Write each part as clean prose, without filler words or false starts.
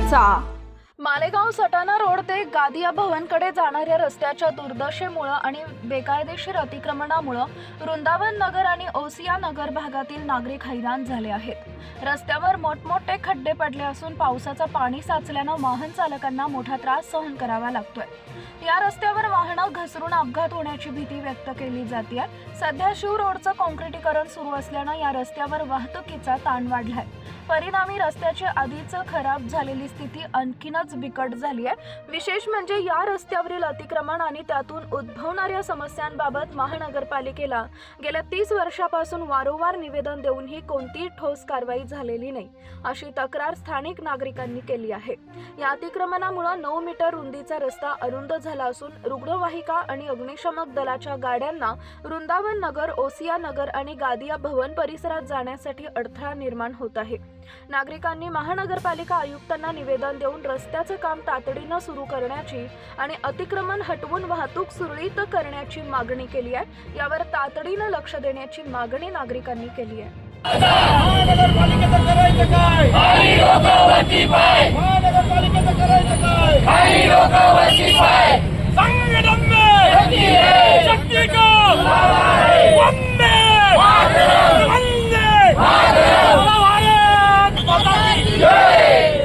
लोकांचा। मालेगाव सटाणा रोड ते गादिया भवनकडे जाणाऱ्या रस्त्याच्या दुर्दशेमुळे आणि बेकायदेशीर अतिक्रमणामुळे वृंदावन नगर आणि ओसिया नगर भागातील नागरिक हैराण झाले आहेत। रस्त्यावर मोठमोठे खड्डे पडले असून पावसाचं पाणी साचल्याने वाहन चालकांना मोठा त्रास सहन करावा लागतोय। या रस्त्यावर वाहनं घसरून अपघात होण्याची भीती व्यक्त केली जाते। सध्या शिव रोडचं काँक्रिटीकरण सुरू असल्याने या रस्त्यावर वाहतुकीचा ताण वाढलाय। परिणामी रस्त्याची आधीच खराब झालेली स्थिती आणखीनच बिकट झाली आहे। विशेष म्हणजे या रस्त्यावरील अतिक्रमण आणि त्यातून उद्भवणाऱ्या समस्यांबाबत महानगरपालिकेला गेल्या 30 वर्षापासून वारंवार निवेदन देऊनही कोणतीही ठोस कारवाई झालेली नाही, अशी तक्रार स्थानिक नागरिकांनी केली आहे। या अतिक्रमणामुळे 9 मीटर रुंदीचा रस्ता अरुंद झाला असून रुग्णवाहिका आणि अग्निशमक दलाच्या गाड्यांना वृंदावन नगर, ओसिया नगर आणि गादिया भवन परिसरात जाण्यासाठी अडथळा निर्माण होत आहे। नागरिकांनी महानगरपालिका आयुक्तांना निवेदन देऊन रस्त्याचं काम तातडीनं सुरू करण्याची आणि अतिक्रमण हटवून वाहतूक सुरळीत करण्याची मागणी केली आहे। यावर तातडीनं लक्ष देण्याची मागणी नागरिकांनी केली आहे। महानगरपालिकेचं करायचं काय? काही लोकांवरती पाय. महानगरपालिकेचं करायचं काय? काही लोकांवरती पाय. संघटने शक्ती को वंदे वंदे भारत माता की जय।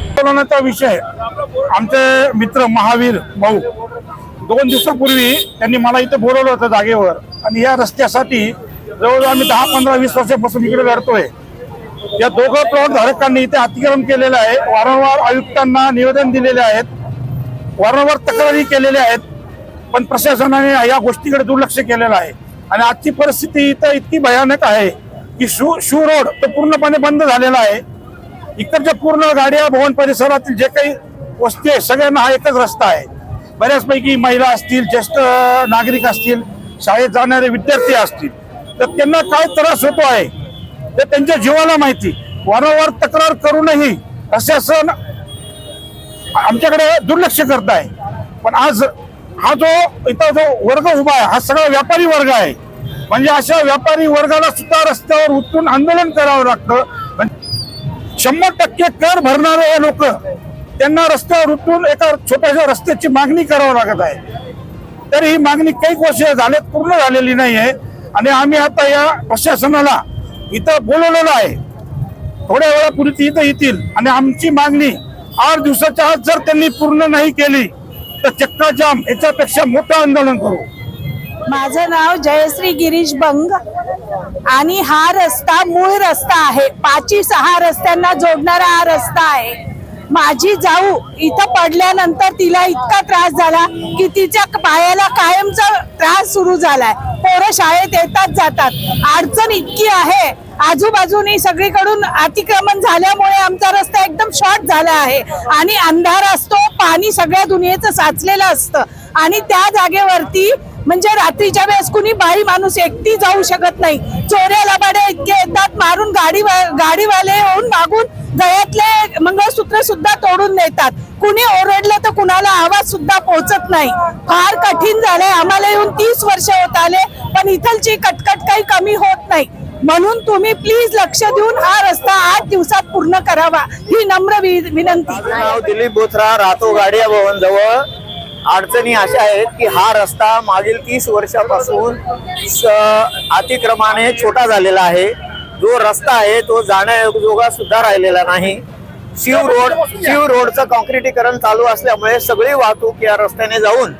आंदोलनाचा विषय आमचे मित्र महावीर भाऊ 2 दिवसापूर्वी त्यांनी मला इथे बोलवलं होतं जागेवर, आणि या रस्त्यासाठी जवळजवळ आम्ही 10, 15, 20 वर्षापासून इकडे लढतोय। या दोघं प्लॉट धारकांनी इथे अतिक्रमण केलेलं आहे। वारंवार आयुक्तांना निवेदन दिलेले आहेत, वारंवार तक्रारी केलेल्या आहेत, पण प्रशासनाने या गोष्टीकडे दुर्लक्ष केलेलं आहे। आणि आजची परिस्थिती इथं इतकी भयानक आहे की शिव रोड तो पूर्णपणे बंद झालेला आहे। इकडच्या पूर्ण गाड्या भवन परिसरातील जे काही वस्ती आहे सगळ्यांना हा एकच रस्ता आहे। बऱ्याचपैकी महिला असतील, ज्येष्ठ नागरिक असतील, शाळेत जाणारे विद्यार्थी असतील, तर त्यांना काय त्रास होतो आहे ते त्यांच्या जीवाला माहिती। वारंवार तक्रार करूनही प्रशासन आमच्याकडे दुर्लक्ष करत आहे। पण आज हा जो इथं जो वर्ग उभा आहे हा सगळा व्यापारी वर्ग आहे। म्हणजे अशा व्यापारी वर्गाला सुद्धा रस्त्यावर उतरून आंदोलन करावं लागतं। 100% कर भरणारे हे लोक त्यांना रस्त्यावर उतरून एका छोट्याशा रस्त्याची मागणी करावं लागत आहे। तरी ही मागणी काही वर्ष झाले पूर्ण झालेली नाही आहे। आणि आम्ही आता या प्रशासनाला इथं बोलवलेलं आहे, थोड्या वेळापूर्वी इथं येतील आणि आमची मागणी 8 दिवसाच्या आत जर त्यांनी पूर्ण नाही केली तर चक्काजाम याच्यापेक्षा मोठं आंदोलन करू। माझं नाव जयश्री गिरीश बंग आणि हा रस्ता मूळ रस्ता आहे। 5-6 रस्त्यांना जोडणारा हा रस्ता आहे। माझी जाऊ इथं पडल्यानंतर तिला इतका त्रास झाला की तिच्या पायाला कायमचा त्रास सुरू झालाय। पोरं शाळेत येतात जातात, अडचण इतकी आहे। आजूबाजूनी सगळीकडून अतिक्रमण झाल्यामुळे आमचा रस्ता एकदम शॉर्ट झाला आहे आणि अंधार असतो, पाणी सगळ्या दुनियेचं साचलेलं असतं आणि त्या जागेवरती म्हणजे रात्रीच्या वेळेस कुणी बाई माणूस एकटी जाऊ शकत नाही। चोऱ्या लबाड्या इतके येतात, मारून गाडीवाले येऊन मागून गळ्यातले मंगळसूत्र सुद्धा तोडून नेतात। कुणी ओरडलं तर कुणाला आवाज सुद्धा पोहोचत नाही। फार कठीण झालंय आम्हाला, येऊन 30 वर्ष होत आले, पण इथलची कटकट काही कमी होत नाही। म्हणून तुम्ही प्लीज लक्ष देऊन हा रस्ता 8 दिवसात पूर्ण करावा ही नम्र विनंती। नाव दिलीप बोथरा, राहतो गाडिया भवन जवळ। अडचणी अशा आहेत की हा रस्ता मागील 30 वर्षापासून अतिक्रमाने छोटा झालेला आहे। जो रस्ता आहे तो जाण्यायोग्य सुद्धा राहिलेला नाही। शिव रोडचं काँक्रिटीकरण चालू असल्यामुळे सगळी वाहतूक या रस्त्याने जाऊन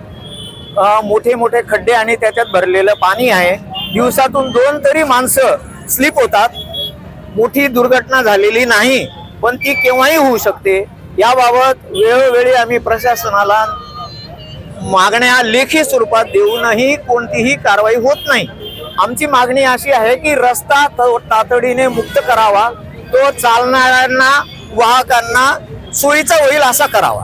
मोठे मोठे खड्डे आणि त्याच्यात भरलेलं पाणी आहे। दिवसातून 2 तरी माणसं स्लिप होतात। मोठी दुर्घटना झालेली नाही, पण ती केव्हाही होऊ शकते। याबाबत वेळोवेळी आम्ही प्रशासनाला मागण्या लेखी स्वरूपात देऊनही कोणतीही कारवाई होत नाही। आमची मागणी अशी आहे की रस्ता तातडीने मुक्त करावा, तो चालणाऱ्यांना वाहकांना सोयीचा होईल असा करावा।